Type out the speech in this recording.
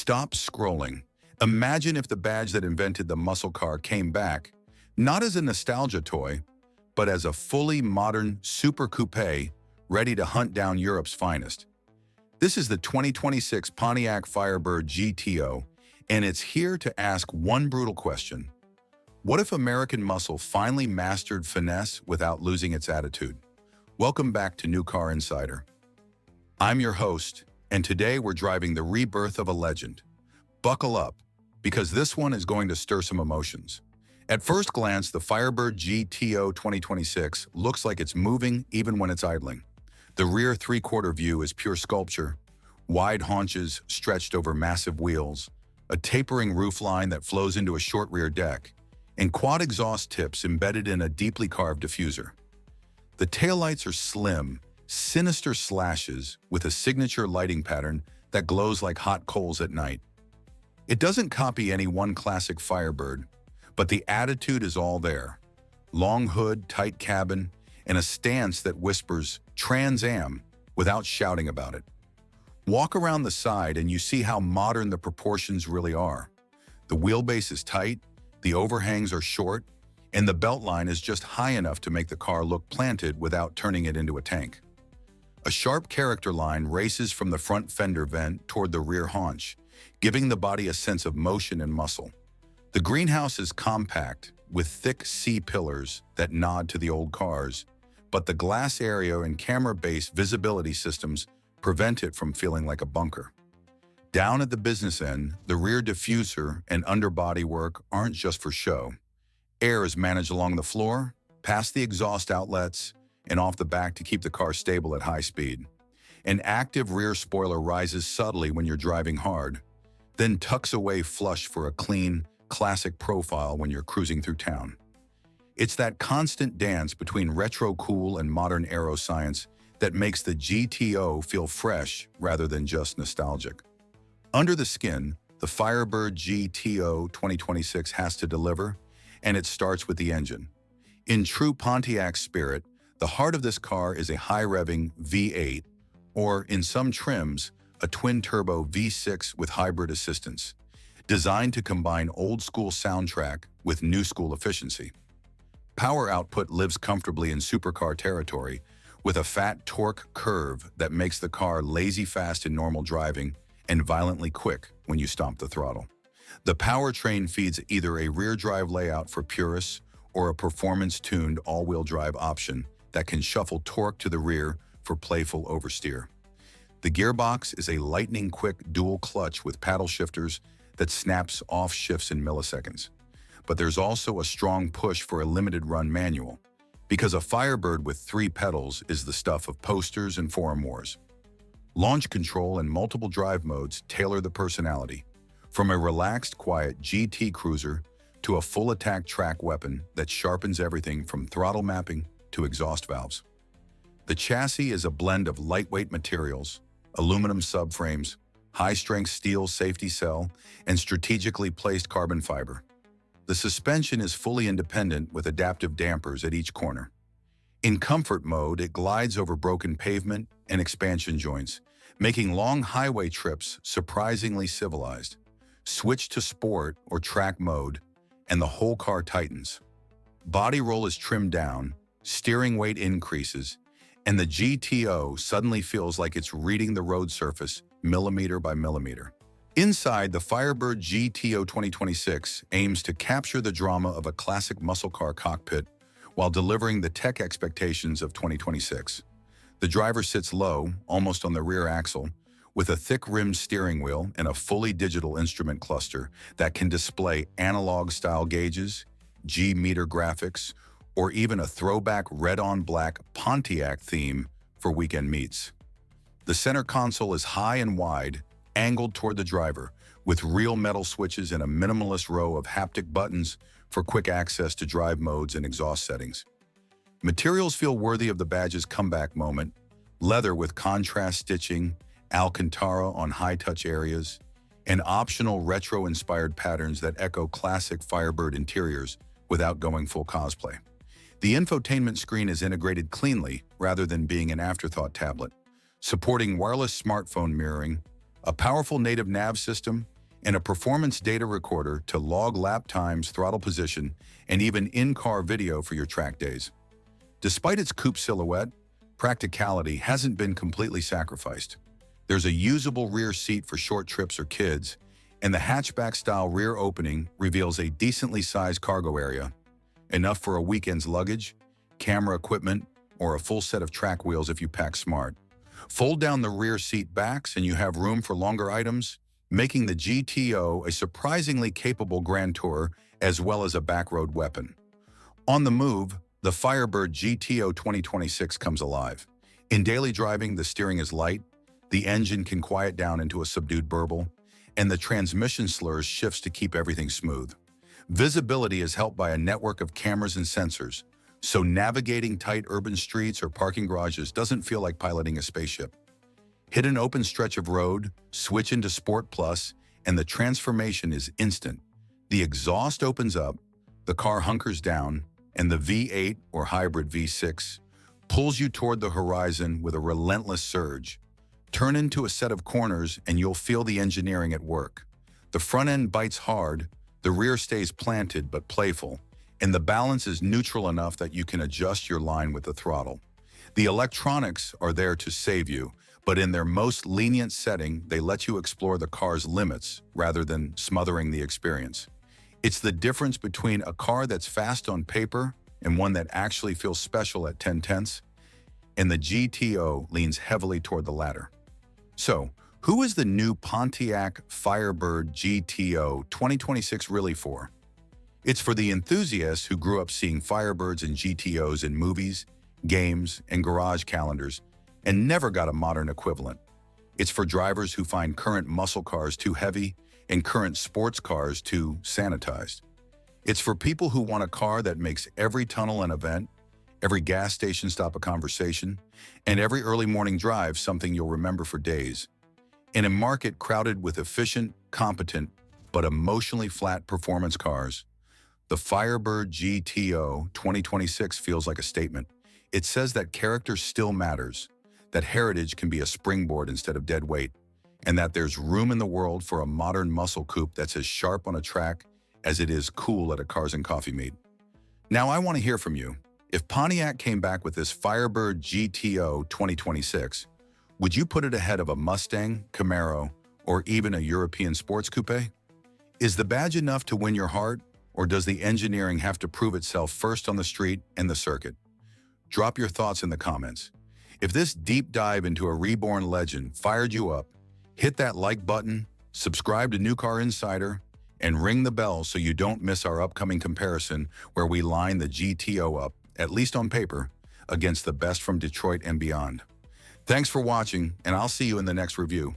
Stop scrolling. Imagine if the badge that invented the muscle car came back, not as a nostalgia toy, but as a fully modern super coupe ready to hunt down Europe's finest. This is the 2026 Pontiac Firebird GTO, and it's here to ask one brutal question. What if American muscle finally mastered finesse without losing its attitude? Welcome back to New Car Insider. I'm your host, and today we're driving the rebirth of a legend. Buckle up, because this one is going to stir some emotions. At first glance, the Firebird GTO 2026 looks like it's moving even when it's idling. The rear three-quarter view is pure sculpture, wide haunches stretched over massive wheels, a tapering roofline that flows into a short rear deck, and quad exhaust tips embedded in a deeply carved diffuser. The taillights are slim, sinister slashes with a signature lighting pattern that glows like hot coals at night. It doesn't copy any one classic Firebird, but the attitude is all there. Long hood, tight cabin, and a stance that whispers Trans Am without shouting about it. Walk around the side and you see how modern the proportions really are. The wheelbase is tight, the overhangs are short, and the beltline is just high enough to make the car look planted without turning it into a tank. A sharp character line races from the front fender vent toward the rear haunch, giving the body a sense of motion and muscle. The greenhouse is compact, with thick C-pillars that nod to the old cars, but the glass area and camera-based visibility systems prevent it from feeling like a bunker. Down at the business end, the rear diffuser and underbody work aren't just for show. Air is managed along the floor, past the exhaust outlets, and off the back to keep the car stable at high speed. An active rear spoiler rises subtly when you're driving hard, then tucks away flush for a clean, classic profile when you're cruising through town. It's that constant dance between retro cool and modern aeroscience that makes the GTO feel fresh rather than just nostalgic. Under the skin, the Firebird GTO 2026 has to deliver, and it starts with the engine. In true Pontiac spirit, the heart of this car is a high-revving V8, or in some trims, a twin-turbo V6 with hybrid assistance, designed to combine old-school soundtrack with new-school efficiency. Power output lives comfortably in supercar territory, with a fat torque curve that makes the car lazy-fast in normal driving and violently quick when you stomp the throttle. The powertrain feeds either a rear-drive layout for purists or a performance-tuned all-wheel drive option that can shuffle torque to the rear for playful oversteer. The gearbox is a lightning-quick dual clutch with paddle shifters that snaps off shifts in milliseconds. But there's also a strong push for a limited-run manual, because a Firebird with 3 pedals is the stuff of posters and forum wars. Launch control and multiple drive modes tailor the personality, from a relaxed, quiet GT cruiser to a full-attack track weapon that sharpens everything from throttle mapping to exhaust valves. The chassis is a blend of lightweight materials, aluminum subframes, high-strength steel safety cell, and strategically placed carbon fiber. The suspension is fully independent with adaptive dampers at each corner. In comfort mode, it glides over broken pavement and expansion joints, making long highway trips surprisingly civilized. Switch to sport or track mode, and the whole car tightens. Body roll is trimmed down, steering weight increases, and the GTO suddenly feels like it's reading the road surface millimeter by millimeter. Inside, the Firebird GTO 2026 aims to capture the drama of a classic muscle car cockpit while delivering the tech expectations of 2026. The driver sits low, almost on the rear axle, with a thick-rimmed steering wheel and a fully digital instrument cluster that can display analog-style gauges, G-meter graphics, or even a throwback red-on-black Pontiac theme for weekend meets. The center console is high and wide, angled toward the driver, with real metal switches and a minimalist row of haptic buttons for quick access to drive modes and exhaust settings. Materials feel worthy of the badge's comeback moment: leather with contrast stitching, Alcantara on high-touch areas, and optional retro-inspired patterns that echo classic Firebird interiors without going full cosplay. The infotainment screen is integrated cleanly rather than being an afterthought tablet, supporting wireless smartphone mirroring, a powerful native nav system, and a performance data recorder to log lap times, throttle position, and even in-car video for your track days. Despite its coupe silhouette, practicality hasn't been completely sacrificed. There's a usable rear seat for short trips or kids, and the hatchback-style rear opening reveals a decently sized cargo area, enough for a weekend's luggage, camera equipment, or a full set of track wheels if you pack smart. Fold down the rear seat backs and you have room for longer items, making the GTO a surprisingly capable grand tour as well as a backroad weapon. On the move, the Firebird GTO 2026 comes alive. In daily driving, the steering is light, the engine can quiet down into a subdued burble, and the transmission slurs shifts to keep everything smooth. Visibility is helped by a network of cameras and sensors, so navigating tight urban streets or parking garages doesn't feel like piloting a spaceship. Hit an open stretch of road, switch into Sport Plus, and the transformation is instant. The exhaust opens up, the car hunkers down, and the V8 or hybrid V6 pulls you toward the horizon with a relentless surge. Turn into a set of corners and you'll feel the engineering at work. The front end bites hard, the rear stays planted but playful, and the balance is neutral enough that you can adjust your line with the throttle. The electronics are there to save you, but in their most lenient setting, they let you explore the car's limits rather than smothering the experience. It's the difference between a car that's fast on paper and one that actually feels special at 10/10, and the GTO leans heavily toward the latter. So, who is the new Pontiac Firebird GTO 2026 really for? It's for the enthusiasts who grew up seeing Firebirds and GTOs in movies, games, and garage calendars and never got a modern equivalent. It's for drivers who find current muscle cars too heavy and current sports cars too sanitized. It's for people who want a car that makes every tunnel an event, every gas station stop a conversation, and every early morning drive something you'll remember for days. In a market crowded with efficient, competent, but emotionally flat performance cars, the Firebird GTO 2026 feels like a statement. It says that character still matters, that heritage can be a springboard instead of dead weight, and that there's room in the world for a modern muscle coupe that's as sharp on a track as it is cool at a Cars and Coffee meet. Now I want to hear from you. If Pontiac came back with this Firebird GTO 2026, would you put it ahead of a Mustang, Camaro, or even a European sports coupe? Is the badge enough to win your heart, or does the engineering have to prove itself first on the street and the circuit? Drop your thoughts in the comments. If this deep dive into a reborn legend fired you up, hit that like button, subscribe to New Car Insider, and ring the bell so you don't miss our upcoming comparison where we line the GTO up, at least on paper, against the best from Detroit and beyond. Thanks for watching, and I'll see you in the next review.